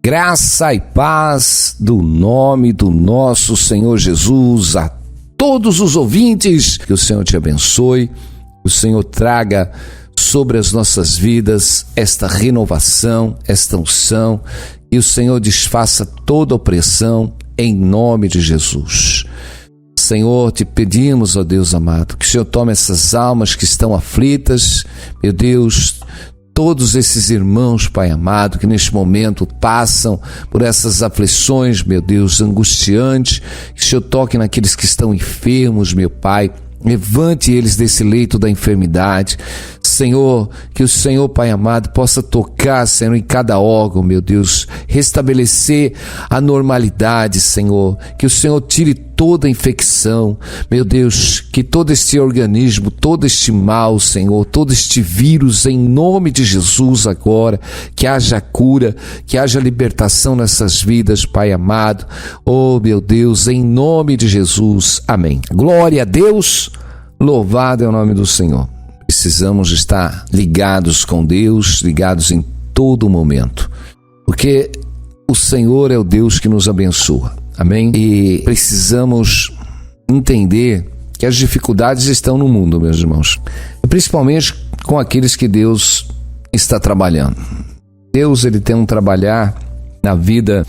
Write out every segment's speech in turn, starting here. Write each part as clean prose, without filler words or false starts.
Graça e paz do nome do nosso Senhor Jesus a todos os ouvintes. Que o Senhor te abençoe, o Senhor traga sobre as nossas vidas esta renovação, esta unção, e o Senhor desfaça toda opressão em nome de Jesus. Senhor, te pedimos, ó Deus amado, que o Senhor tome essas almas que estão aflitas, meu Deus, todos esses irmãos, Pai amado, que neste momento passam por essas aflições, meu Deus, angustiantes, que o Senhor toque naqueles que estão enfermos, meu Pai, levante eles desse leito da enfermidade. Senhor, que o Senhor, Pai amado, possa tocar, Senhor, em cada órgão, meu Deus, restabelecer a normalidade, Senhor, que o Senhor tire toda a infecção, meu Deus, que todo este organismo, todo este mal, Senhor, todo este vírus, em nome de Jesus agora, que haja cura, que haja libertação nessas vidas, Pai amado, oh meu Deus, em nome de Jesus, amém. Glória a Deus, louvado é o nome do Senhor. Precisamos estar ligados com Deus, ligados em todo momento, porque o Senhor é o Deus que nos abençoa, amém? E precisamos entender que as dificuldades estão no mundo, meus irmãos, principalmente com aqueles que Deus está trabalhando. Deus, ele tem um trabalhar na vida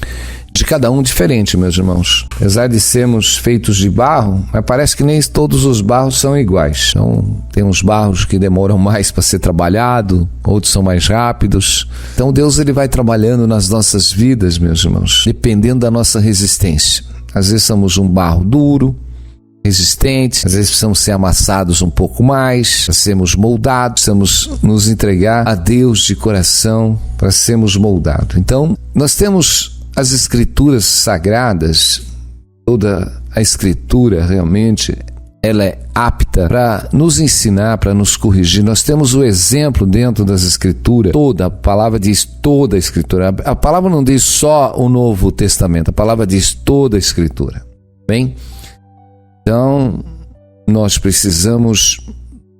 de cada um diferente, meus irmãos. Apesar de sermos feitos de barro, mas parece que nem todos os barros são iguais. Então, tem uns barros que demoram mais para ser trabalhado, outros são mais rápidos. Então, Deus, ele vai trabalhando nas nossas vidas, meus irmãos, dependendo da nossa resistência. Às vezes somos um barro duro, resistente, às vezes precisamos ser amassados um pouco mais, para sermos moldados, precisamos nos entregar a Deus de coração para sermos moldados. Então, nós temos as escrituras sagradas, toda a escritura realmente, ela é apta para nos ensinar, para nos corrigir. Nós temos o exemplo dentro das escrituras, toda a palavra diz toda a escritura. A palavra não diz só o Novo Testamento, a palavra diz toda a escritura. Bem? Então, nós precisamos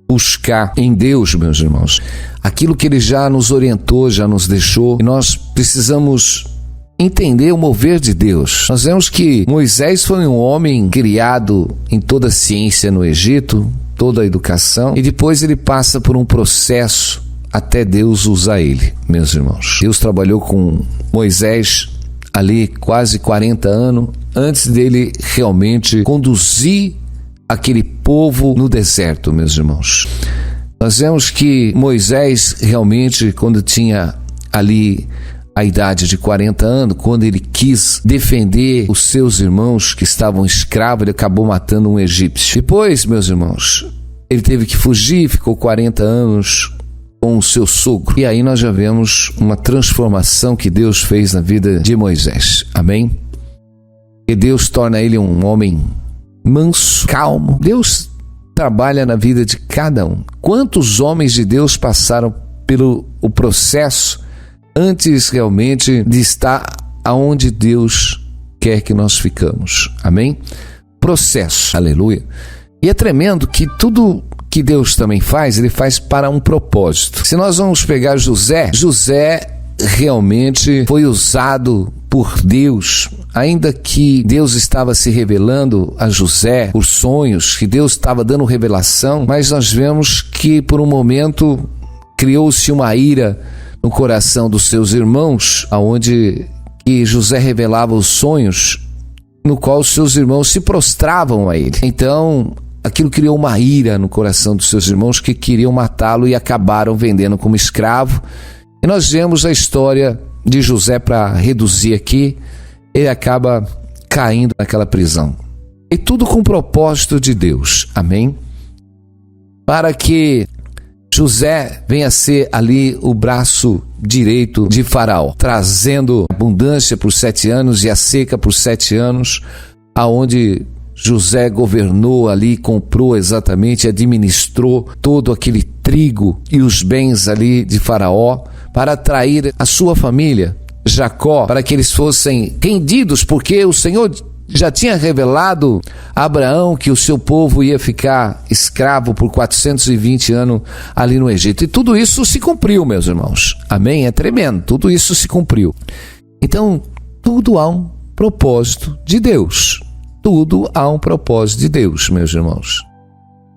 buscar em Deus, meus irmãos, aquilo que Ele já nos orientou, já nos deixou, e nós precisamos entender o mover de Deus. Nós vemos que Moisés foi um homem criado em toda a ciência no Egito, toda a educação, e depois ele passa por um processo até Deus usar ele, meus irmãos. Deus trabalhou com Moisés ali quase 40 anos, antes dele realmente conduzir aquele povo no deserto, meus irmãos. Nós vemos que Moisés realmente, quando tinha ali a idade de 40 anos, quando ele quis defender os seus irmãos que estavam escravos, ele acabou matando um egípcio. Depois, meus irmãos, ele teve que fugir, ficou 40 anos com o seu sogro. E aí nós já vemos uma transformação que Deus fez na vida de Moisés. Amém? E Deus torna ele um homem manso, calmo. Deus trabalha na vida de cada um. Quantos homens de Deus passaram pelo o processo antes realmente de estar aonde Deus quer que nós ficamos. Amém? Processo. Aleluia. E é tremendo que tudo que Deus também faz, Ele faz para um propósito. Se nós vamos pegar José realmente foi usado por Deus, ainda que Deus estava se revelando a José por sonhos, que Deus estava dando revelação, mas nós vemos que por um momento criou-se uma ira no coração dos seus irmãos, aonde que José revelava os sonhos, no qual os seus irmãos se prostravam a ele. Então, aquilo criou uma ira no coração dos seus irmãos que queriam matá-lo e acabaram vendendo como escravo. E nós vemos a história de José, para reduzir aqui, ele acaba caindo naquela prisão. E tudo com o propósito de Deus. Amém? Para que José venha a ser ali o braço direito de Faraó, trazendo abundância por 7 anos e a seca por 7 anos, aonde José governou ali, comprou exatamente, administrou todo aquele trigo e os bens ali de Faraó, para atrair a sua família, Jacó, para que eles fossem rendidos, porque o Senhor já tinha revelado a Abraão que o seu povo ia ficar escravo por 420 anos ali no Egito. E tudo isso se cumpriu, meus irmãos. Amém? É tremendo. Tudo isso se cumpriu. Então, tudo há um propósito de Deus. Tudo há um propósito de Deus, meus irmãos.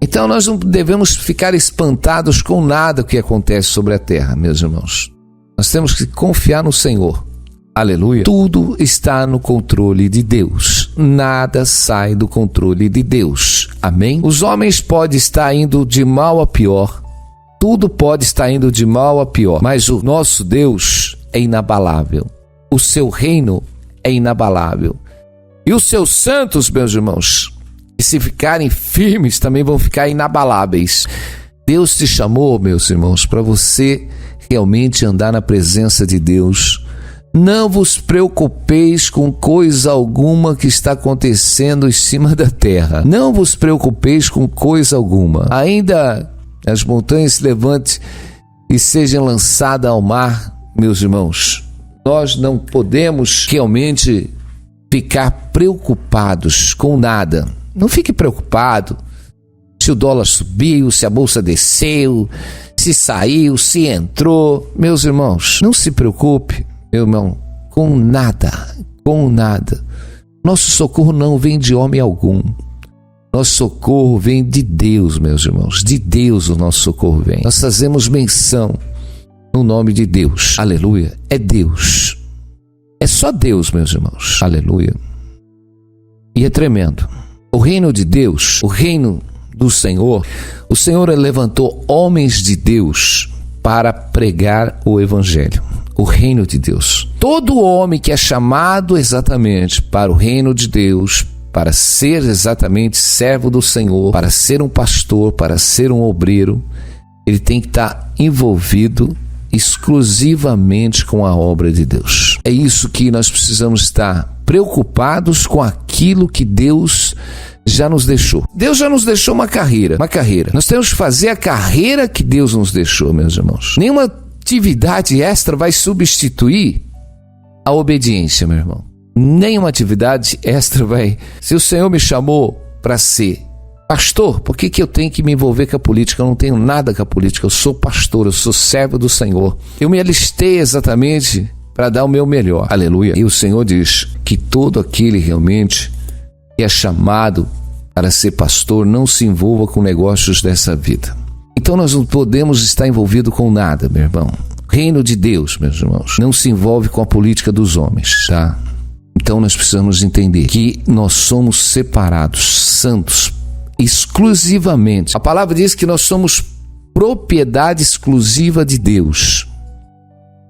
Então, nós não devemos ficar espantados com nada que acontece sobre a terra, meus irmãos. Nós temos que confiar no Senhor. Aleluia. Tudo está no controle de Deus. Nada sai do controle de Deus. Amém? Os homens podem estar indo de mal a pior. Tudo pode estar indo de mal a pior. Mas o nosso Deus é inabalável. O seu reino é inabalável. E os seus santos, meus irmãos, que se ficarem firmes também vão ficar inabaláveis. Deus te chamou, meus irmãos, para você realmente andar na presença de Deus. Não vos preocupeis com coisa alguma que está acontecendo em cima da terra. Não vos preocupeis com coisa alguma. Ainda as montanhas se levantem e sejam lançadas ao mar, meus irmãos. Nós não podemos realmente ficar preocupados com nada. Não fique preocupado se o dólar subiu, se a bolsa desceu, se saiu, se entrou. Meus irmãos, não se preocupe, meu irmão, com nada, com nada. Nosso socorro não vem de homem algum. Nosso socorro vem de Deus, meus irmãos. De Deus o nosso socorro vem. Nós fazemos menção no nome de Deus. Aleluia. É Deus. É só Deus, meus irmãos. Aleluia. E é tremendo. O reino de Deus, o reino do Senhor, o Senhor levantou homens de Deus para pregar o evangelho. O reino de Deus. Todo homem que é chamado exatamente para o reino de Deus, para ser exatamente servo do Senhor, para ser um pastor, para ser um obreiro, ele tem que estar envolvido exclusivamente com a obra de Deus. É isso que nós precisamos estar preocupados com aquilo que Deus já nos deixou. Deus já nos deixou uma carreira. Nós temos que fazer a carreira que Deus nos deixou, meus irmãos. Nenhuma atividade extra vai substituir a obediência, meu irmão. Nenhuma atividade extra vai. Se o Senhor me chamou para ser pastor, por que eu tenho que me envolver com a política? Eu não tenho nada com a política. Eu sou pastor, eu sou servo do Senhor. Eu me alistei exatamente para dar o meu melhor. Aleluia. E o Senhor diz que todo aquele realmente que é chamado para ser pastor não se envolva com negócios dessa vida. Então nós não podemos estar envolvidos com nada, meu irmão. O reino de Deus, meus irmãos, não se envolve com a política dos homens, tá? Então nós precisamos entender que nós somos separados, santos, exclusivamente. A palavra diz que nós somos propriedade exclusiva de Deus.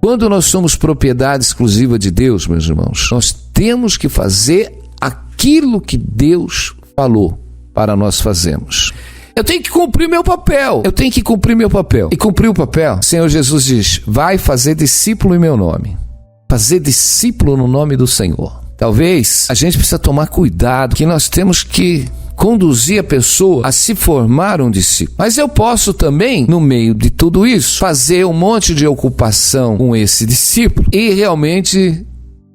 Quando nós somos propriedade exclusiva de Deus, meus irmãos, nós temos que fazer aquilo que Deus falou para nós fazermos. Eu tenho que cumprir meu papel. E cumprir o papel. O Senhor Jesus diz, vai fazer discípulo em meu nome. Fazer discípulo no nome do Senhor. Talvez a gente precisa tomar cuidado, que nós temos que conduzir a pessoa a se formar um discípulo. Mas eu posso também, no meio de tudo isso, fazer um monte de ocupação com esse discípulo e realmente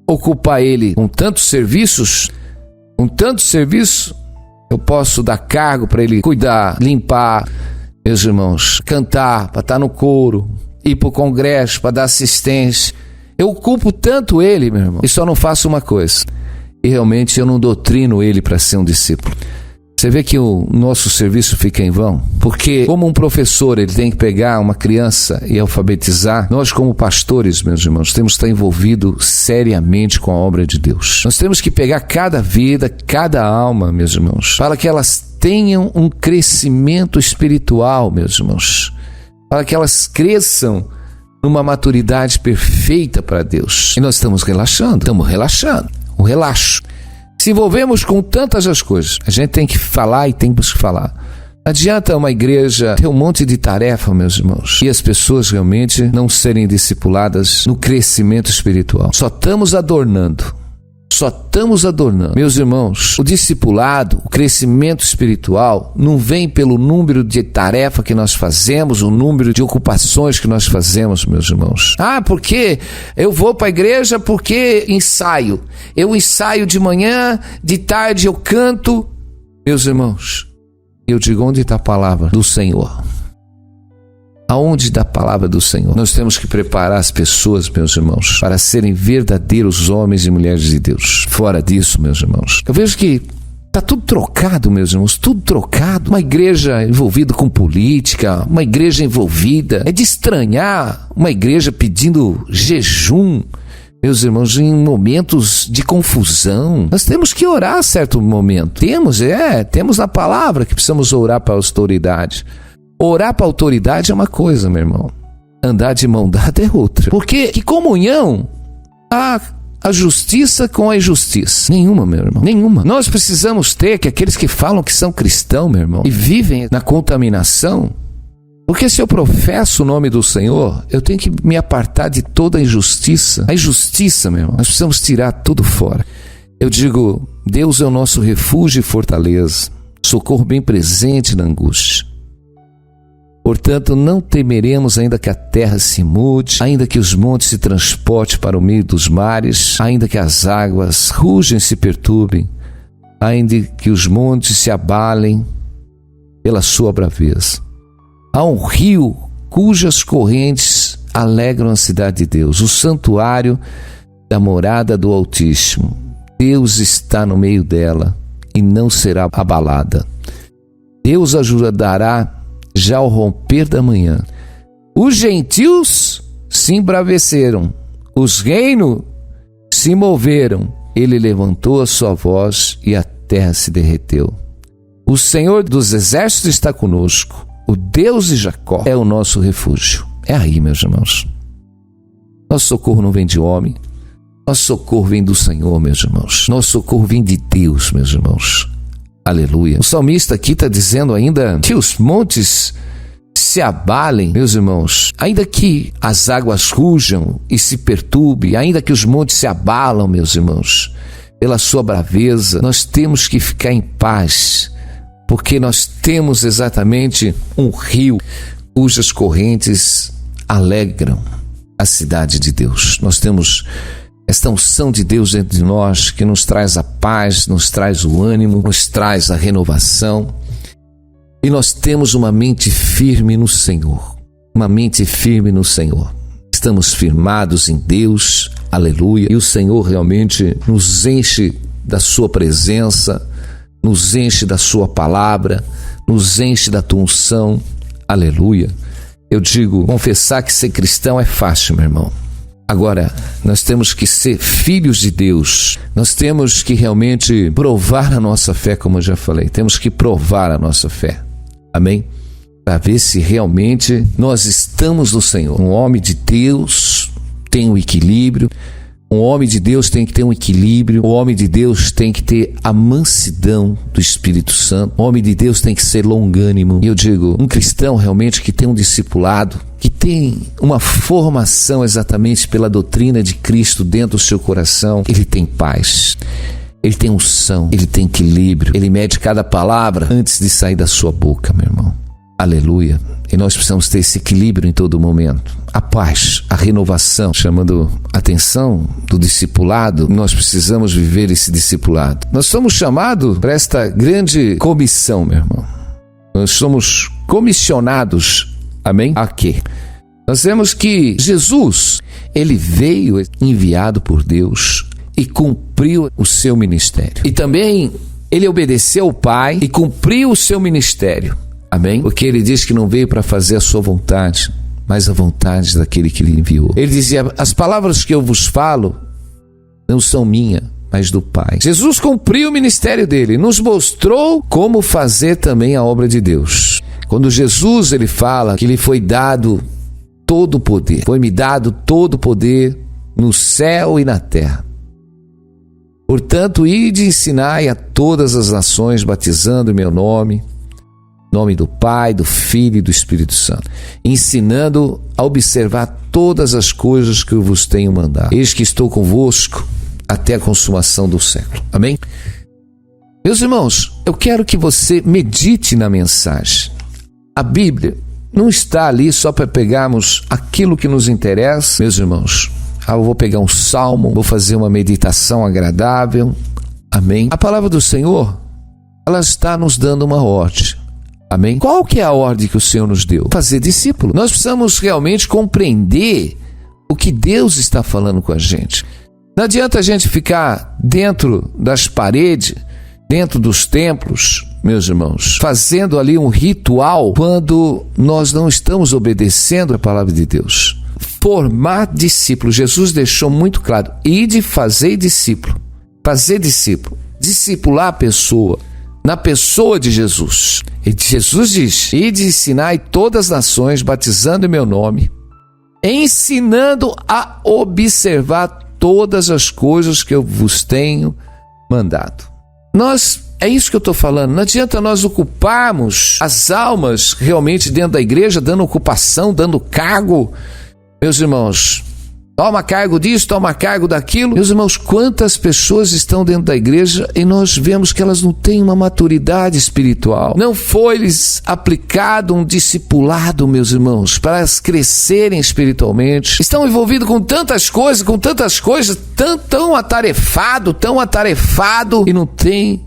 ocupar ele com tantos serviços, eu posso dar cargo para ele cuidar, limpar, meus irmãos, cantar, para estar no coro, ir para o congresso, para dar assistência. Eu ocupo tanto ele, meu irmão, e só não faço uma coisa. E realmente eu não doutrino ele para ser um discípulo. Você vê que o nosso serviço fica em vão? Porque como um professor, ele tem que pegar uma criança e alfabetizar, nós como pastores, meus irmãos, temos que estar envolvidos seriamente com a obra de Deus. Nós temos que pegar cada vida, cada alma, meus irmãos, para que elas tenham um crescimento espiritual, meus irmãos, para que elas cresçam numa maturidade perfeita para Deus. E nós estamos relaxando, um relaxo. Se envolvemos com tantas as coisas, a gente tem que falar e temos que falar. Não adianta uma igreja ter um monte de tarefa, meus irmãos, e as pessoas realmente não serem discipuladas no crescimento espiritual. Só estamos adornando. Meus irmãos, o discipulado, o crescimento espiritual, não vem pelo número de tarefa que nós fazemos, o número de ocupações que nós fazemos, meus irmãos. Porque eu vou para a igreja porque ensaio. Eu ensaio de manhã, de tarde eu canto. Meus irmãos, eu digo, onde está a palavra do Senhor? Aonde da palavra do Senhor? Nós temos que preparar as pessoas, meus irmãos, para serem verdadeiros homens e mulheres de Deus. Fora disso, meus irmãos, eu vejo que está tudo trocado, meus irmãos, tudo trocado. Uma igreja envolvida com política, uma igreja envolvida. É de estranhar uma igreja pedindo jejum, meus irmãos, em momentos de confusão. Nós temos que orar a certo momento. Temos na palavra que precisamos orar para a autoridade. Orar para a autoridade é uma coisa, meu irmão. Andar de mão dada é outra. Porque que comunhão há a justiça com a injustiça? Nenhuma, meu irmão, nenhuma. Nós precisamos ter que aqueles que falam que são cristãos, meu irmão, e vivem na contaminação, porque se eu professo o nome do Senhor, eu tenho que me apartar de toda a injustiça. A injustiça, meu irmão, nós precisamos tirar tudo fora. Eu digo, Deus é o nosso refúgio e fortaleza, socorro bem presente na angústia. Portanto, não temeremos ainda que a terra se mude, ainda que os montes se transportem para o meio dos mares, ainda que as águas rugem e se perturbem, ainda que os montes se abalem pela sua braveza. Há um rio cujas correntes alegram a cidade de Deus, o santuário da morada do Altíssimo. Deus está no meio dela e não será abalada. Deus ajudará já ao romper da manhã. Os gentios se embraveceram, os reinos se moveram. Ele levantou a sua voz e a terra se derreteu. O Senhor dos exércitos está conosco. O Deus de Jacó é o nosso refúgio. É aí, meus irmãos. Nosso socorro não vem de homem. Nosso socorro vem do Senhor, meus irmãos. Nosso socorro vem de Deus, meus irmãos. Aleluia. O salmista aqui está dizendo ainda que os montes se abalem, meus irmãos, ainda que as águas rujam e se perturbem, ainda que os montes se abalam, meus irmãos, pela sua braveza, nós temos que ficar em paz, porque nós temos exatamente um rio cujas correntes alegram a cidade de Deus. Nós temos esta unção de Deus dentro de nós que nos traz a paz, nos traz o ânimo, nos traz a renovação. E nós temos uma mente firme no Senhor. Uma mente firme no Senhor. Estamos firmados em Deus, aleluia. E o Senhor realmente nos enche da sua presença, nos enche da sua palavra, nos enche da tua unção, aleluia. Eu digo, confessar que ser cristão é fácil, meu irmão. Agora, nós temos que ser filhos de Deus. Nós temos que realmente provar a nossa fé, como eu já falei. Temos que provar a nossa fé. Amém? Para ver se realmente nós estamos no Senhor. Um homem de Deus tem um equilíbrio. Um homem de Deus tem que ter um equilíbrio. O homem de Deus tem que ter a mansidão do Espírito Santo. O homem de Deus tem que ser longânimo. E eu digo, um cristão realmente que tem um discipulado, que tem uma formação exatamente pela doutrina de Cristo dentro do seu coração, ele tem paz, ele tem unção, ele tem equilíbrio, ele mede cada palavra antes de sair da sua boca, meu irmão. Aleluia. E nós precisamos ter esse equilíbrio em todo momento. A paz, a renovação, chamando a atenção do discipulado, nós precisamos viver esse discipulado. Nós somos chamados para esta grande comissão, meu irmão. Nós somos comissionados, amém? A quê? Nós vemos que Jesus, ele veio enviado por Deus e cumpriu o seu ministério. E também ele obedeceu ao Pai e cumpriu o seu ministério. Amém? Porque ele diz que não veio para fazer a sua vontade, mas a vontade daquele que lhe enviou. Ele dizia, as palavras que eu vos falo não são minhas, mas do Pai. Jesus cumpriu o ministério dele, nos mostrou como fazer também a obra de Deus. Quando Jesus ele fala que lhe foi dado todo o poder, foi-me dado todo o poder no céu e na terra. Portanto, ide e ensinai a todas as nações, batizando em meu nome do Pai, do Filho e do Espírito Santo, ensinando a observar todas as coisas que eu vos tenho mandado. Eis que estou convosco até a consumação do século. Amém? Meus irmãos, eu quero que você medite na mensagem. A Bíblia não está ali só para pegarmos aquilo que nos interessa. Meus irmãos, eu vou pegar um salmo, vou fazer uma meditação agradável. Amém? A palavra do Senhor, ela está nos dando uma ordem. Amém? Qual que é a ordem que o Senhor nos deu? Fazer discípulo. Nós precisamos realmente compreender o que Deus está falando com a gente. Não adianta a gente ficar dentro das paredes, dentro dos templos, meus irmãos, fazendo ali um ritual quando nós não estamos obedecendo a palavra de Deus. Formar discípulos. Jesus deixou muito claro: ide fazer discípulo. Fazer discípulo. Discipular a pessoa. Na pessoa de Jesus. E Jesus diz: ide ensinai todas as nações, batizando em meu nome, ensinando a observar todas as coisas que eu vos tenho mandado. É isso que eu estou falando. Não adianta nós ocuparmos as almas realmente dentro da igreja, dando ocupação, dando cargo. Meus irmãos, toma cargo disso, toma cargo daquilo. Meus irmãos, quantas pessoas estão dentro da igreja e nós vemos que elas não têm uma maturidade espiritual. Não foi-lhes aplicado um discipulado, meus irmãos, para elas crescerem espiritualmente. Estão envolvidos com tantas coisas, tão atarefado, e não tem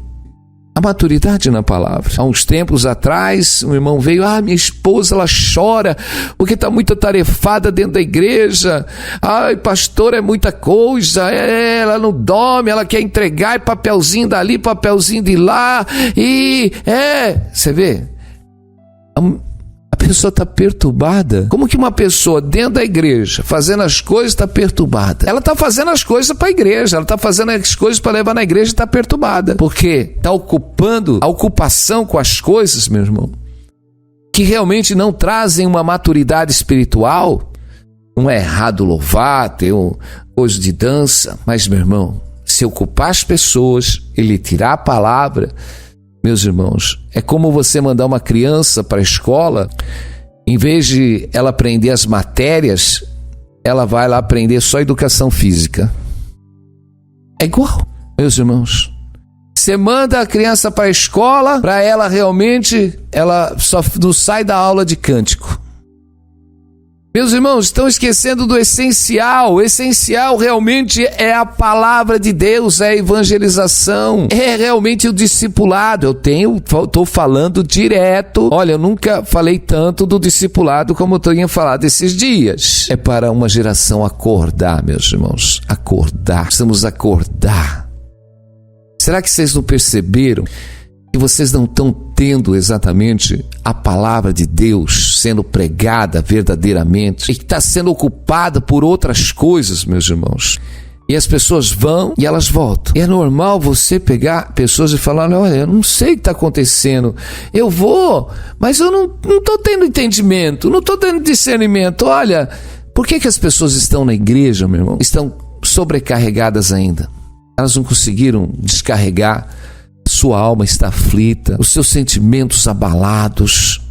a maturidade na palavra. Há uns tempos atrás, um irmão veio: minha esposa, ela chora porque está muito atarefada dentro da igreja. Ai, pastor, é muita coisa, ela não dorme, ela quer entregar papelzinho dali, papelzinho de lá, você vê? A pessoa está perturbada. Como que uma pessoa dentro da igreja, fazendo as coisas, está perturbada? Ela está fazendo as coisas para a igreja, ela está fazendo as coisas para levar na igreja e está perturbada. Porque está ocupando a ocupação com as coisas, meu irmão, que realmente não trazem uma maturidade espiritual. Não é errado louvar, ter coisa de dança, mas, meu irmão, se ocupar as pessoas e lhe tirar a palavra, meus irmãos, é como você mandar uma criança para a escola, em vez de ela aprender as matérias, ela vai lá aprender só educação física. É igual, meus irmãos. Você manda a criança para a escola, para ela realmente, ela só não sai da aula de cântico. Meus irmãos, estão esquecendo do essencial. O essencial realmente é a palavra de Deus, é a evangelização, é realmente o discipulado. Estou falando direto. Olha, eu nunca falei tanto do discipulado como eu tinha falado esses dias. É para uma geração acordar, meus irmãos. Acordar. Precisamos acordar. Será que vocês não perceberam que vocês não estão tendo exatamente a palavra de Deus sendo pregada verdadeiramente e que está sendo ocupada por outras coisas, meus irmãos? E as pessoas vão e elas voltam. E é normal você pegar pessoas e falar: olha, eu não sei o que está acontecendo, eu vou, mas eu não estou tendo entendimento, não estou tendo discernimento. Olha, por que as pessoas estão na igreja, meu irmão? Estão sobrecarregadas ainda. Elas não conseguiram descarregar. Sua alma está aflita, os seus sentimentos abalados,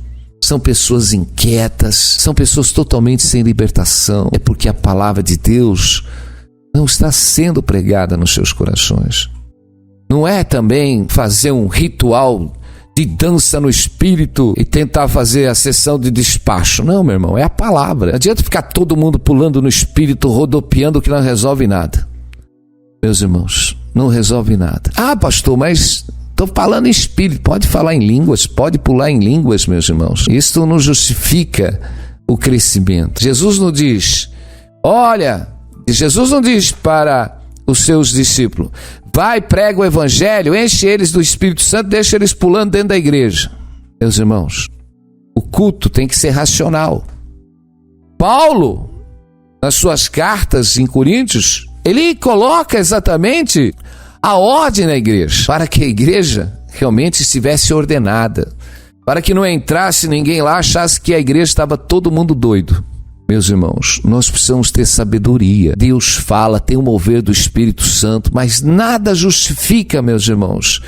são pessoas inquietas, são pessoas totalmente sem libertação. É porque a palavra de Deus não está sendo pregada nos seus corações. Não é também fazer um ritual de dança no espírito e tentar fazer a sessão de despacho. Não, meu irmão, é a palavra. Não adianta ficar todo mundo pulando no espírito, rodopiando, que não resolve nada. Meus irmãos, não resolve nada. Pastor, mas estou falando em espírito. Pode falar em línguas, pode pular em línguas, meus irmãos. Isso não justifica o crescimento. Jesus não diz para os seus discípulos: vai, prega o evangelho, enche eles do Espírito Santo, deixa eles pulando dentro da igreja. Meus irmãos, o culto tem que ser racional. Paulo, nas suas cartas em Coríntios, ele coloca exatamente a ordem na igreja, para que a igreja realmente estivesse ordenada, para que não entrasse ninguém lá, achasse que a igreja estava todo mundo doido. Meus irmãos, nós precisamos ter sabedoria. Deus fala, tem o mover do Espírito Santo, mas nada justifica, meus irmãos,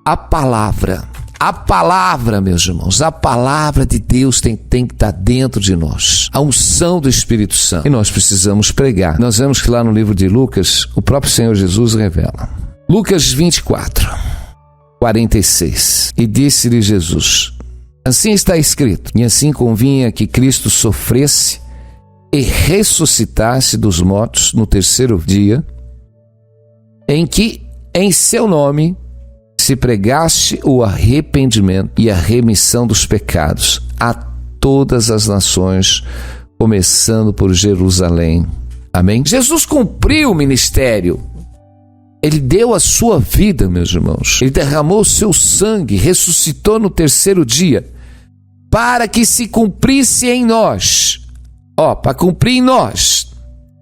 a palavra, meus irmãos, a palavra de Deus tem que estar dentro de nós, a unção do Espírito Santo, e nós precisamos pregar. Nós vemos que lá no livro de Lucas, o próprio Senhor Jesus revela. Lucas 24, 46. E disse-lhe Jesus: assim está escrito, e assim convinha que Cristo sofresse e ressuscitasse dos mortos no terceiro dia, em que em seu nome se pregaste o arrependimento e a remissão dos pecados a todas as nações, começando por Jerusalém. Amém? Jesus cumpriu o ministério. Ele deu a sua vida, meus irmãos. Ele derramou o seu sangue, ressuscitou no terceiro dia, para que se cumprisse em nós. Para cumprir em nós.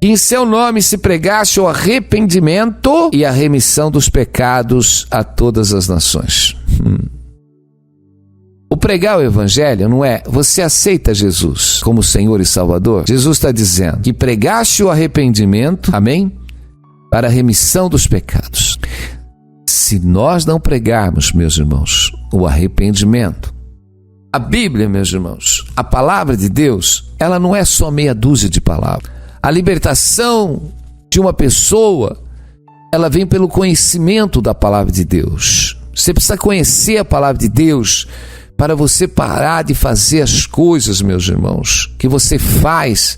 Que em seu nome se pregasse o arrependimento e a remissão dos pecados a todas as nações. O pregar o evangelho não é você aceita Jesus como Senhor e Salvador. Jesus está dizendo que pregaste o arrependimento, amém? Para a remissão dos pecados. Se nós não pregarmos, meus irmãos, o arrependimento, a Bíblia, meus irmãos, a palavra de Deus, ela não é só meia dúzia de palavras. A libertação de uma pessoa, ela vem pelo conhecimento da palavra de Deus. Você precisa conhecer a palavra de Deus para você parar de fazer as coisas, meus irmãos, que você faz,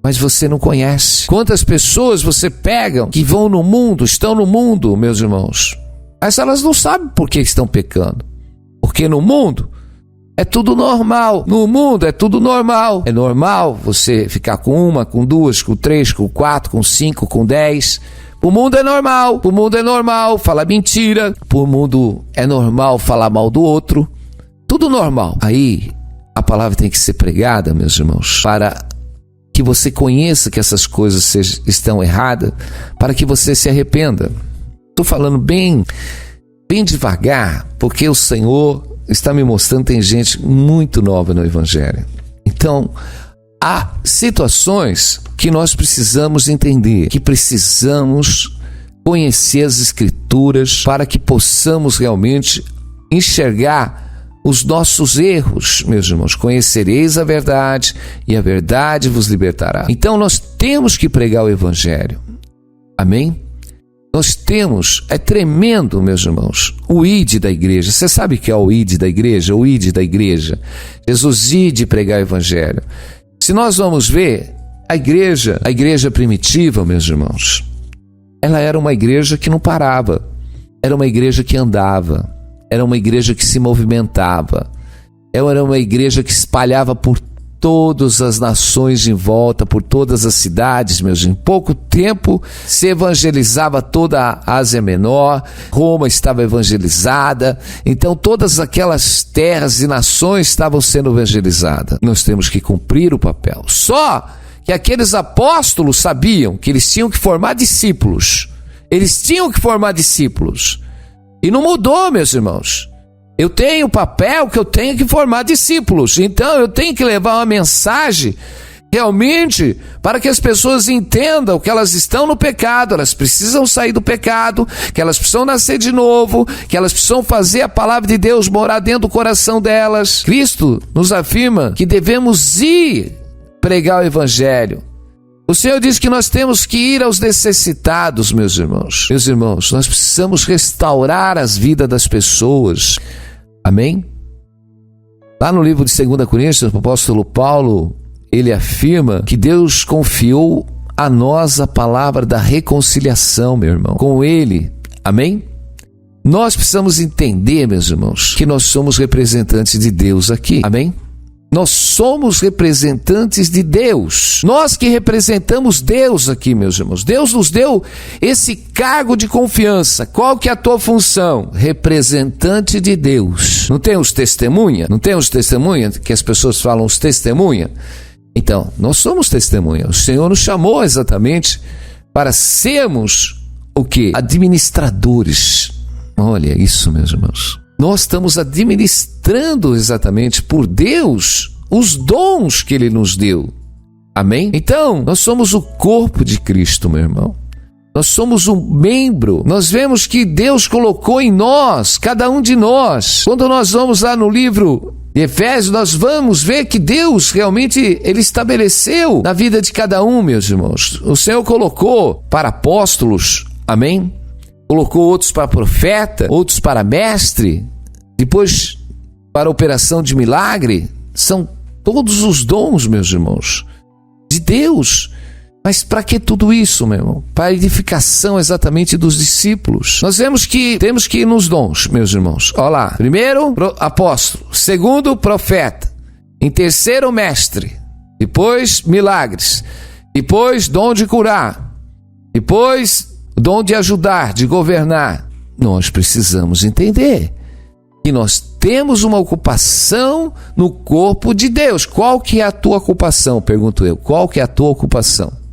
mas você não conhece. Quantas pessoas você pega que vão no mundo, estão no mundo, meus irmãos, mas elas não sabem por que estão pecando. Porque no mundo é tudo normal. No mundo é tudo normal. É normal você ficar com uma, com duas, com três, com quatro, com cinco, com 10. O mundo é normal. O mundo é normal falar mentira. O mundo é normal falar mal do outro. Tudo normal. Aí a palavra tem que ser pregada, meus irmãos, para que você conheça que essas coisas estão erradas, para que você se arrependa. Estou falando bem devagar, porque o Senhor está me mostrando que tem gente muito nova no Evangelho. Então, há situações que nós precisamos entender, que precisamos conhecer as Escrituras para que possamos realmente enxergar os nossos erros, meus irmãos. Conhecereis a verdade e a verdade vos libertará. Então, nós temos que pregar o Evangelho. Amém? Nós temos, é tremendo, meus irmãos, o ide da igreja. Você sabe o que é o ide da igreja? O ide da igreja. Jesus ide pregar o evangelho. Se nós vamos ver, a igreja primitiva, meus irmãos, ela era uma igreja que não parava. Era uma igreja que andava. Era uma igreja que se movimentava. Era uma igreja que espalhava por todas as nações em volta, por todas as cidades, meus irmãos. Em pouco tempo se evangelizava toda a Ásia Menor, Roma estava evangelizada, então todas aquelas terras e nações estavam sendo evangelizadas. Nós temos que cumprir o papel. Só que aqueles apóstolos sabiam que eles tinham que formar discípulos. Eles tinham que formar discípulos. E não mudou, meus irmãos. Eu tenho o papel que eu tenho que formar discípulos. Então eu tenho que levar uma mensagem realmente para que as pessoas entendam que elas estão no pecado, elas precisam sair do pecado, que elas precisam nascer de novo, que elas precisam fazer a palavra de Deus morar dentro do coração delas. Cristo nos afirma que devemos ir pregar o evangelho. O Senhor diz que nós temos que ir aos necessitados, meus irmãos. Meus irmãos, nós precisamos restaurar as vidas das pessoas. Amém? Lá no livro de 2 Coríntios, o apóstolo Paulo, ele afirma que Deus confiou a nós a palavra da reconciliação, meu irmão, com Ele. Amém? Nós precisamos entender, meus irmãos, que nós somos representantes de Deus aqui. Amém? Nós somos representantes de Deus. Nós que representamos Deus aqui, meus irmãos. Deus nos deu esse cargo de confiança. Qual que é a tua função? Representante de Deus. Não tem os testemunha? Não tem os testemunha que as pessoas falam os testemunha? Então, nós somos testemunha. O Senhor nos chamou exatamente para sermos o quê? Administradores. Olha isso, meus irmãos. Nós estamos administrando exatamente por Deus os dons que Ele nos deu. Amém? Então, nós somos o corpo de Cristo, meu irmão. Nós somos um membro. Nós vemos que Deus colocou em nós, cada um de nós. Quando nós vamos lá no livro de Efésios, nós vamos ver que Deus realmente, Ele estabeleceu na vida de cada um, meus irmãos. O Senhor colocou para apóstolos, amém? Colocou outros para profeta, outros para mestre, depois para operação de milagre. São todos os dons, meus irmãos, de Deus. Mas para que tudo isso, meu irmão? Para a edificação exatamente dos discípulos. Nós vemos que temos que ir nos dons, meus irmãos. Olha lá. Primeiro, apóstolo. Segundo, profeta. Em terceiro, mestre. Depois, milagres. Depois, dom de curar. Depois, dom de ajudar, de governar. Nós precisamos entender que nós temos uma ocupação no corpo de Deus. Qual que é a tua ocupação? Pergunto eu. Qual que é a tua ocupação?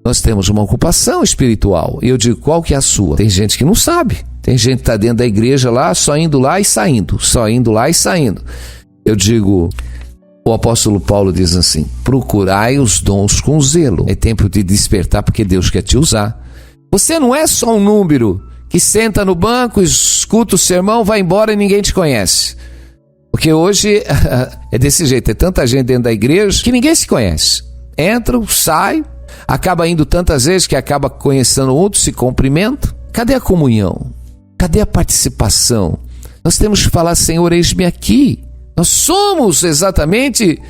Nós temos uma ocupação espiritual. E eu digo, qual que é a sua? Tem gente que não sabe. Tem gente que está dentro da igreja lá, só indo lá e saindo. Só indo lá e saindo. Eu digo, o apóstolo Paulo diz assim, procurai os dons com zelo. É tempo de despertar porque Deus quer te usar. Você não é só um número que senta no banco, escuta o sermão, vai embora e ninguém te conhece. Porque hoje é desse jeito. É tanta gente dentro da igreja que ninguém se conhece. Entra, sai, acaba indo tantas vezes que acaba conhecendo outro, se cumprimenta. Cadê a comunhão? Cadê a participação? Nós temos que falar, Senhor, eis-me aqui. Nós somos exatamente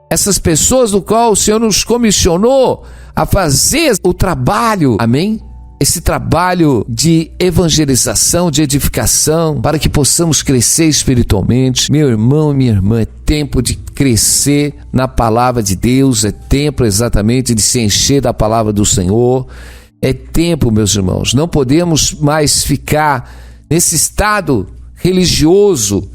essas pessoas do qual o Senhor nos comissionou a fazer o trabalho, amém? Esse trabalho de evangelização, de edificação, para que possamos crescer espiritualmente. Meu irmão e minha irmã, é tempo de crescer na palavra de Deus, é tempo exatamente de se encher da palavra do Senhor. É tempo, meus irmãos, não podemos mais ficar nesse estado religioso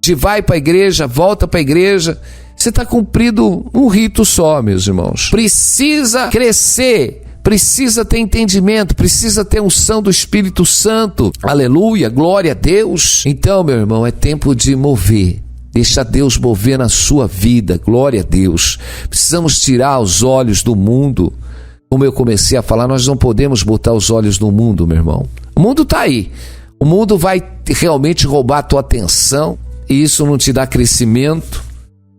de vai para a igreja, volta para a igreja. Você está cumprindo um rito só, meus irmãos. Precisa crescer, precisa ter entendimento, precisa ter unção do Espírito Santo. Aleluia, glória a Deus. Então, meu irmão, é tempo de mover. Deixa Deus mover na sua vida, glória a Deus. Precisamos tirar os olhos do mundo. Como eu comecei a falar, nós não podemos botar os olhos no mundo, meu irmão. O mundo está aí. O mundo vai realmente roubar a tua atenção e isso não te dá crescimento.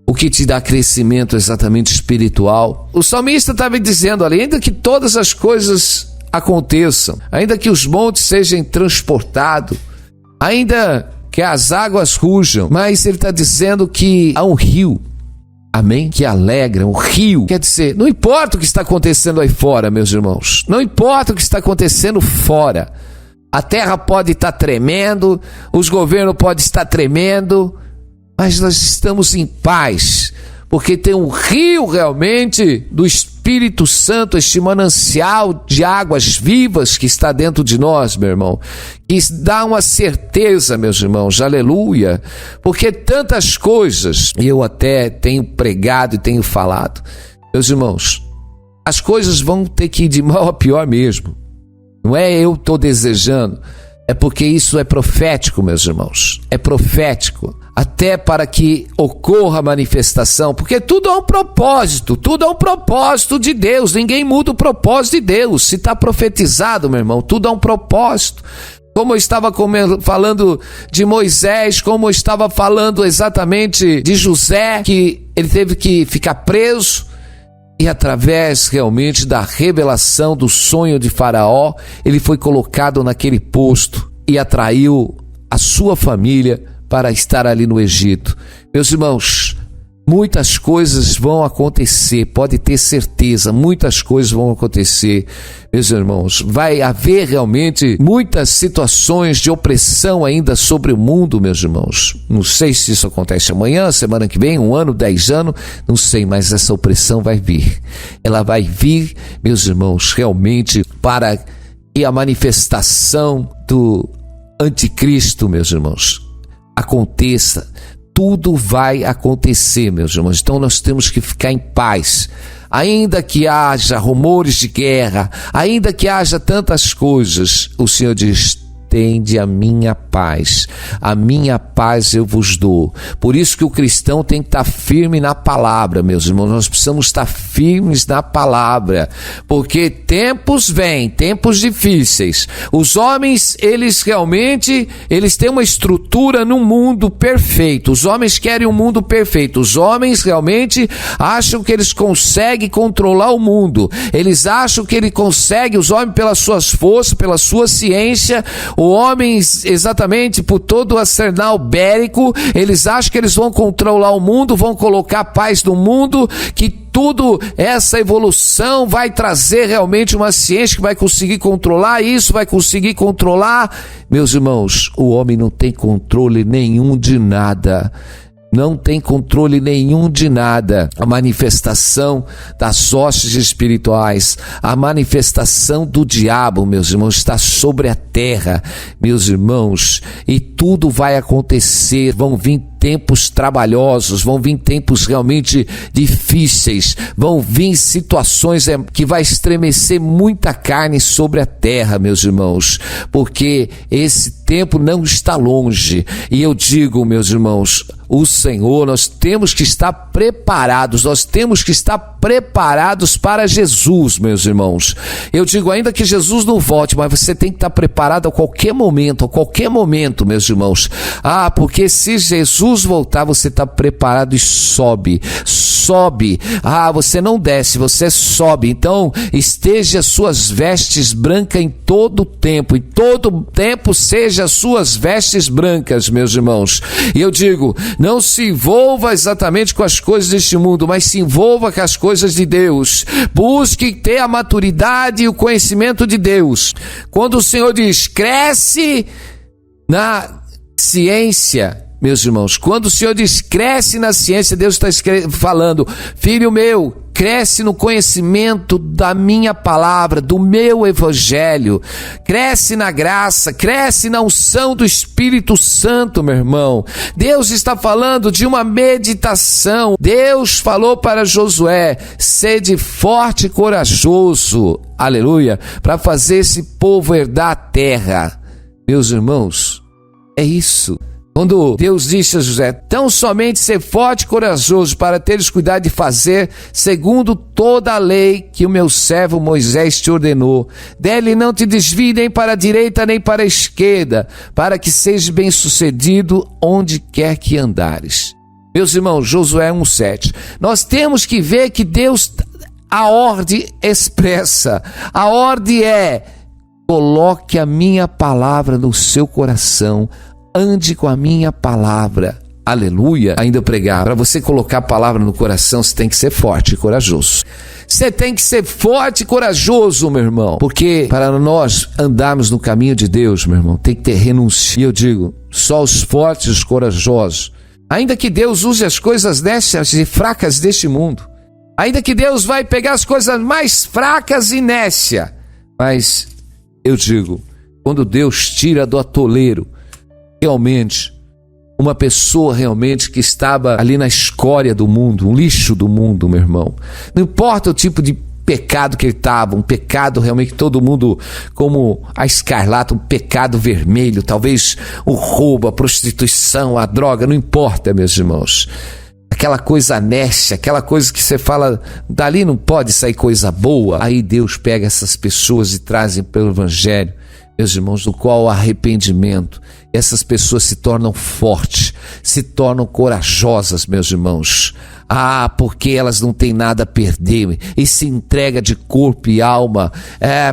O que te dá crescimento é exatamente espiritual. O salmista estava dizendo ali, ainda que todas as coisas aconteçam, ainda que os montes sejam transportados, ainda que as águas rujam, mas ele está dizendo que há um rio, amém? Que alegra, um rio. Quer dizer, não importa o que está acontecendo aí fora, meus irmãos. Não importa o que está acontecendo fora. A terra pode estar tremendo, os governos podem estar tremendo, mas nós estamos em paz, porque tem um rio realmente do Espírito Santo, este manancial de águas vivas que está dentro de nós, meu irmão, que dá uma certeza, meus irmãos, aleluia, porque tantas coisas, eu até tenho pregado e tenho falado, meus irmãos, as coisas vão ter que ir de mal a pior mesmo, não é eu estou desejando, é porque isso é profético, meus irmãos, é profético. Até para que ocorra a manifestação, porque tudo é um propósito de Deus, ninguém muda o propósito de Deus. Se está profetizado, meu irmão, tudo é um propósito. Como eu estava falando de Moisés, como eu estava falando exatamente de José, que ele teve que ficar preso, e através realmente da revelação do sonho de Faraó, ele foi colocado naquele posto e atraiu a sua família para estar ali no Egito. Meus irmãos, muitas coisas vão acontecer, pode ter certeza, muitas coisas vão acontecer, meus irmãos. Vai haver realmente muitas situações de opressão ainda sobre o mundo, meus irmãos. Não sei se isso acontece amanhã, semana que vem, 1 ano, 10 anos, não sei, mas essa opressão vai vir. Ela vai vir, meus irmãos, realmente para que a manifestação do anticristo, meus irmãos, aconteça, tudo vai acontecer, meus irmãos. Então nós temos que ficar em paz, ainda que haja rumores de guerra, ainda que haja tantas coisas, o Senhor diz, tende a minha paz eu vos dou. Por isso que o cristão tem que estar firme na palavra, meus irmãos. Nós precisamos estar firmes na palavra, porque tempos vêm, tempos difíceis. Os homens, eles têm uma estrutura num mundo perfeito. Os homens querem um mundo perfeito. Os homens realmente acham que eles conseguem controlar o mundo. Eles acham que ele consegue, os homens pelas suas forças, pela sua ciência, O homem, exatamente por todo o arsenal bélico, eles acham que eles vão controlar o mundo, vão colocar paz no mundo, que tudo essa evolução vai trazer realmente uma ciência que vai conseguir controlar isso, vai conseguir controlar. Meus irmãos, o homem não tem controle nenhum de nada. Não tem controle nenhum de nada. A manifestação das hostes espirituais, a manifestação do diabo, meus irmãos, está sobre a terra, meus irmãos, e tudo vai acontecer. Vão vir tempos trabalhosos, vão vir tempos realmente difíceis, vão vir situações que vai estremecer muita carne sobre a terra, meus irmãos, porque esse tempo não está longe. E eu digo, meus irmãos, o Senhor, nós temos que estar preparados, para Jesus, meus irmãos. Eu digo, ainda que Jesus não volte, mas você tem que estar preparado a qualquer momento, meus irmãos. Porque se Jesus voltar, você está preparado e sobe. Você não desce, você sobe. Então, esteja as suas vestes brancas em todo tempo seja as suas vestes brancas, meus irmãos. E eu digo, não se envolva exatamente com as coisas deste mundo, mas se envolva com as coisas de Deus. Busque ter a maturidade e o conhecimento de Deus. Quando o Senhor diz, cresce na ciência, meus irmãos, quando o Senhor diz, cresce na ciência, Deus está falando, filho meu, cresce no conhecimento da minha palavra, do meu evangelho, cresce na graça, cresce na unção do Espírito Santo, meu irmão. Deus está falando de uma meditação. Deus falou para Josué, sede forte e corajoso, aleluia, para fazer esse povo herdar a terra. Meus irmãos, é isso. Quando Deus disse a José, tão somente ser forte e corajoso para teres cuidado de fazer segundo toda a lei que o meu servo Moisés te ordenou. Dele não te desvie nem para a direita nem para a esquerda, para que sejas bem-sucedido onde quer que andares. Meus irmãos, Josué 1:7. Nós temos que ver que Deus, a ordem expressa, a ordem é, coloque a minha palavra no seu coração, ande com a minha palavra, aleluia. Ainda eu pregar, para você colocar a palavra no coração, você tem que ser forte e corajoso. Você tem que ser forte e corajoso, meu irmão, porque para nós andarmos no caminho de Deus, meu irmão, tem que ter renúncia. E eu digo, só os fortes e os corajosos, ainda que Deus use as coisas nécias e fracas deste mundo, ainda que Deus vai pegar as coisas mais fracas e nécias, mas eu digo, quando Deus tira do atoleiro realmente uma pessoa realmente que estava ali na escória do mundo, um lixo do mundo, meu irmão, não importa o tipo de pecado que ele estava, um pecado realmente que todo mundo, como a escarlata, um pecado vermelho, talvez o roubo, a prostituição, a droga, não importa, meus irmãos, aquela coisa nécia, aquela coisa que você fala, dali não pode sair coisa boa. Aí Deus pega essas pessoas e trazem pelo evangelho, meus irmãos, no qual o arrependimento, essas pessoas se tornam fortes, se tornam corajosas, meus irmãos. Porque elas não têm nada a perder e se entrega de corpo e alma,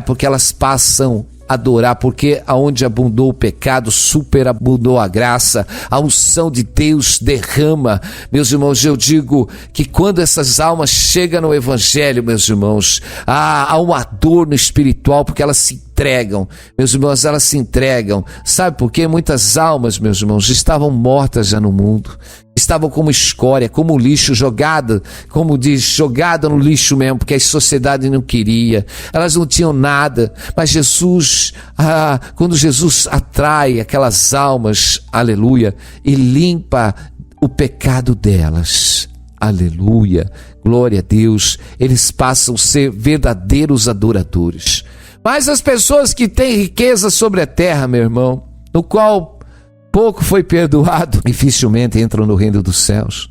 porque elas passam a adorar, porque aonde abundou o pecado, superabundou a graça, a unção de Deus derrama. Meus irmãos, eu digo que quando essas almas chegam no evangelho, meus irmãos, há uma dor no espiritual, porque elas se entregam, meus irmãos, elas se entregam. Sabe por quê? Muitas almas, meus irmãos, estavam mortas já no mundo, estavam como escória, como lixo, jogada, como diz, jogada no lixo mesmo, porque a sociedade não queria, elas não tinham nada, mas Jesus, quando Jesus atrai aquelas almas, aleluia, e limpa o pecado delas, aleluia, glória a Deus, eles passam a ser verdadeiros adoradores. Mas as pessoas que têm riqueza sobre a terra, meu irmão, no qual pouco foi perdoado, dificilmente entram no reino dos céus,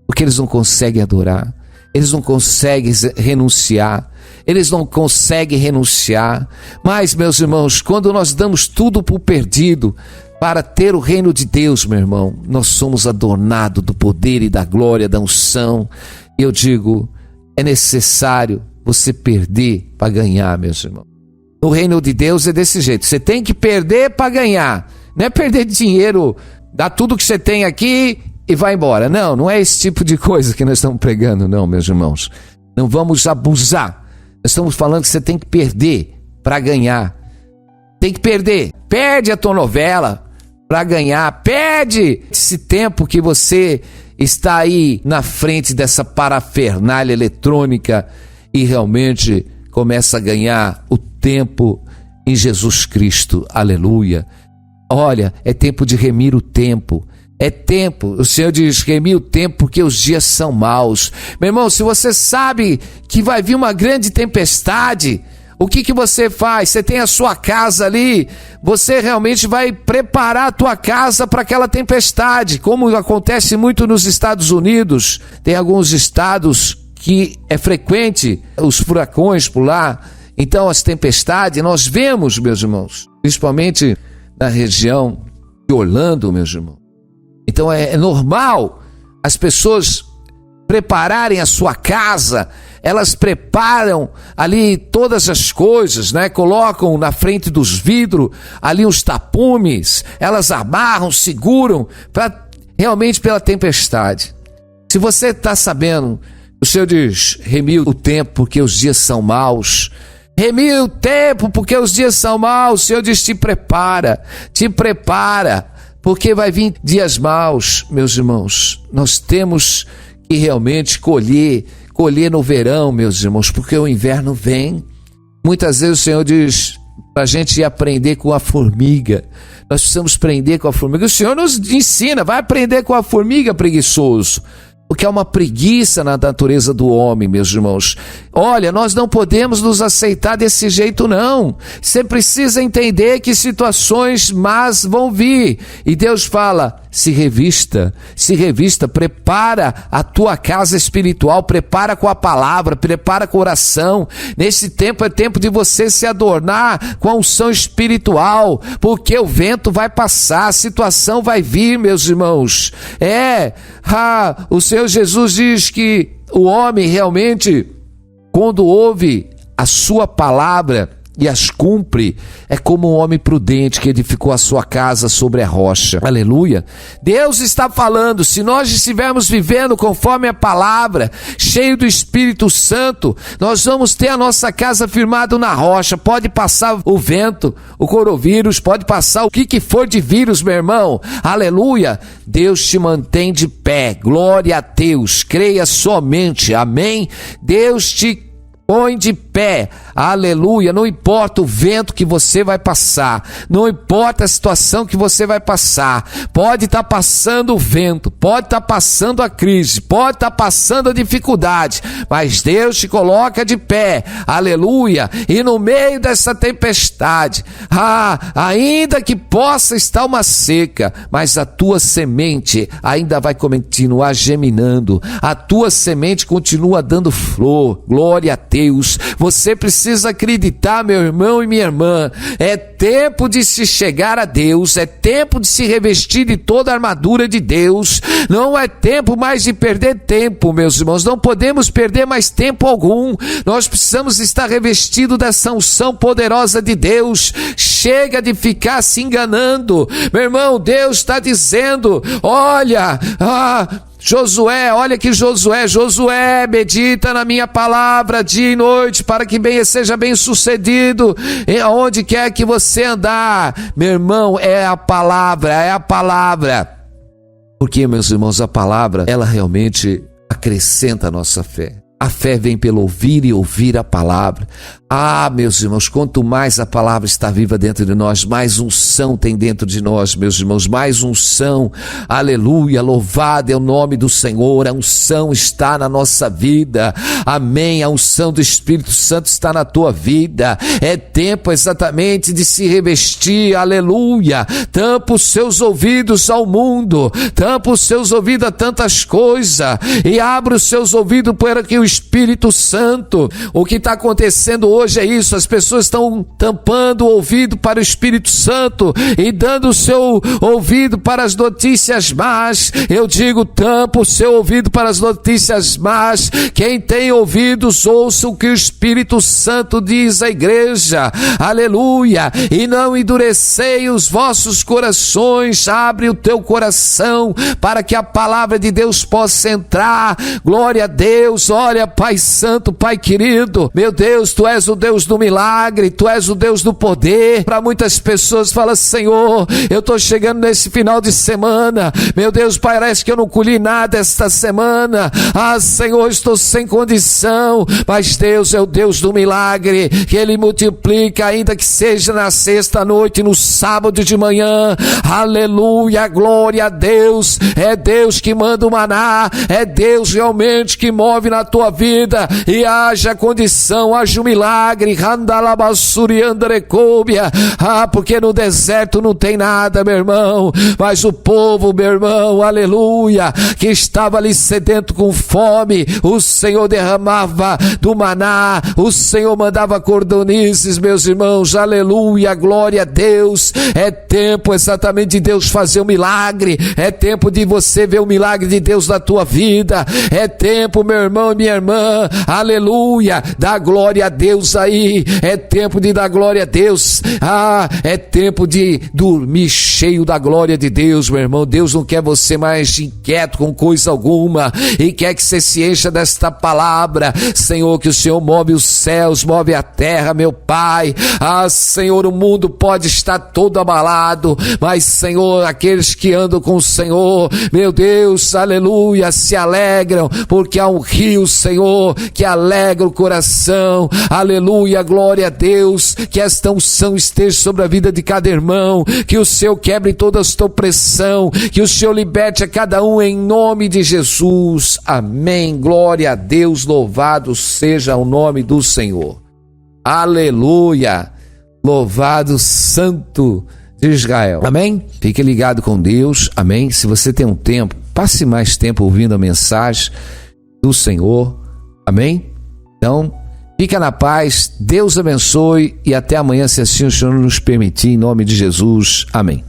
porque eles não conseguem adorar, eles não conseguem renunciar, Mas, meus irmãos, quando nós damos tudo por perdido para ter o reino de Deus, meu irmão, nós somos adornados do poder e da glória, da unção. Eu digo, é necessário você perder para ganhar, meus irmãos. No reino de Deus é desse jeito. Você tem que perder para ganhar. Não é perder dinheiro, dar tudo que você tem aqui e vai embora. Não, não é esse tipo de coisa que nós estamos pregando, não, meus irmãos. Não vamos abusar. Nós estamos falando que você tem que perder para ganhar. Tem que perder. Perde a tua novela para ganhar. Perde esse tempo que você está aí na frente dessa parafernália eletrônica e realmente começa a ganhar o tempo em Jesus Cristo. Aleluia. Olha, é tempo de remir o tempo. É tempo, o Senhor diz, remir o tempo porque os dias são maus. Meu irmão, se você sabe que vai vir uma grande tempestade, o que você faz? Você tem a sua casa ali, você realmente vai preparar a tua casa para aquela tempestade, como acontece muito nos Estados Unidos. Tem alguns estados que é frequente os furacões por lá, então as tempestades, nós vemos, meus irmãos, principalmente na região de Orlando, meus irmãos. Então é normal as pessoas prepararem a sua casa, elas preparam ali todas as coisas, né? Colocam na frente dos vidros ali uns tapumes, elas amarram, seguram, realmente pela tempestade. Se você está sabendo, o Senhor diz, remir o tempo porque os dias são maus. Remir o tempo porque os dias são maus. O Senhor diz, te prepara, porque vai vir dias maus, meus irmãos. Nós temos que realmente colher no verão, meus irmãos, porque o inverno vem. Muitas vezes o Senhor diz para a gente aprender com a formiga. Nós precisamos aprender com a formiga. O Senhor nos ensina, vai aprender com a formiga, preguiçoso. Porque é uma preguiça na natureza do homem, meus irmãos. Olha, nós não podemos nos aceitar desse jeito, não. Você precisa entender que situações más vão vir. E Deus fala, se revista, prepara a tua casa espiritual, prepara com a palavra, prepara com a oração. Nesse tempo é tempo de você se adornar com a unção espiritual, porque o vento vai passar, a situação vai vir, meus irmãos. O Senhor Jesus diz que o homem realmente, quando ouve a sua palavra e as cumpre, é como um homem prudente que edificou a sua casa sobre a rocha. Aleluia. Deus está falando, se nós estivermos vivendo conforme a palavra, cheio do Espírito Santo, nós vamos ter a nossa casa firmada na rocha. Pode passar o vento, o coronavírus, pode passar o que for de vírus, meu irmão. Aleluia. Deus te mantém de pé. Glória a Deus. Creia somente. Amém. Deus te põe de pé, aleluia. Não importa o vento que você vai passar, não importa a situação que você vai passar, pode estar passando o vento, pode estar passando a crise, pode estar passando a dificuldade, mas Deus te coloca de pé, aleluia. E no meio dessa tempestade, ainda que possa estar uma seca, mas a tua semente ainda vai continuar geminando, a tua semente continua dando flor. Glória a Deus. Você precisa acreditar, meu irmão e minha irmã, é tempo de se chegar a Deus, é tempo de se revestir de toda a armadura de Deus, não é tempo mais de perder tempo, meus irmãos, não podemos perder mais tempo algum, nós precisamos estar revestidos dessa unção poderosa de Deus. Chega de ficar se enganando, meu irmão. Deus está dizendo, olha, Josué, olha que Josué, medita na minha palavra dia e noite, para que seja bem sucedido, aonde quer que você andar. Meu irmão, é a palavra. Porque, meus irmãos, a palavra, ela realmente acrescenta a nossa fé. A fé vem pelo ouvir e ouvir a palavra. Meus irmãos, quanto mais a palavra está viva dentro de nós, mais unção tem dentro de nós, meus irmãos, mais unção. Aleluia, louvado é o nome do Senhor. A unção está na nossa vida. Amém, a unção do Espírito Santo está na tua vida. É tempo exatamente de se revestir. Aleluia. Tampa os seus ouvidos ao mundo, tampa os seus ouvidos a tantas coisas e abre os seus ouvidos para que o Espírito Santo. O que está acontecendo hoje é isso, as pessoas estão tampando o ouvido para o Espírito Santo e dando o seu ouvido para as notícias más. Eu digo, tampa o seu ouvido para as notícias más. Quem tem ouvidos, ouça o que o Espírito Santo diz à igreja. Aleluia! E não endurecei os vossos corações. Abre o teu coração para que a palavra de Deus possa entrar. Glória a Deus. Olha, Pai Santo, Pai querido, meu Deus, Tu és o Deus do milagre, Tu és o Deus do poder. Para muitas pessoas fala, Senhor, eu estou chegando nesse final de semana, meu Deus, parece que eu não colhi nada esta semana. Ah, Senhor, estou sem condição, mas Deus é o Deus do milagre, que Ele multiplica, ainda que seja na sexta-noite, no sábado de manhã. Aleluia, glória a Deus. É Deus que manda o maná, é Deus realmente que move na tua vida, e haja condição, haja um milagre. Ah, porque no deserto não tem nada, meu irmão, mas o povo, meu irmão, aleluia, que estava ali sedento com fome, o Senhor derramava do maná, o Senhor mandava cordonizes, meus irmãos, aleluia, glória a Deus. É tempo exatamente de Deus fazer um milagre, é tempo de você ver o milagre de Deus na tua vida, é tempo, meu irmão e minha irmã, aleluia, dá glória a Deus aí, é tempo de dar glória a Deus. Ah, é tempo de dormir cheio da glória de Deus, meu irmão. Deus não quer você mais inquieto com coisa alguma, e quer que você se encha desta palavra, Senhor, que o Senhor move os céus, move a terra, meu Pai. Ah, Senhor, o mundo pode estar todo abalado, mas, Senhor, aqueles que andam com o Senhor, meu Deus, aleluia, se alegram, porque há um rio, Senhor, que alegra o coração. Aleluia, glória a Deus. Que esta unção esteja sobre a vida de cada irmão, que o Senhor quebre toda a sua opressão, que o Senhor liberte a cada um em nome de Jesus. Amém. Glória a Deus, louvado seja o nome do Senhor. Aleluia. Louvado Santo de Israel. Amém? Fique ligado com Deus. Amém? Se você tem um tempo, passe mais tempo ouvindo a mensagem do Senhor. Amém? Então, fica na paz, Deus abençoe e até amanhã, se assim o Senhor nos permitir, em nome de Jesus. Amém.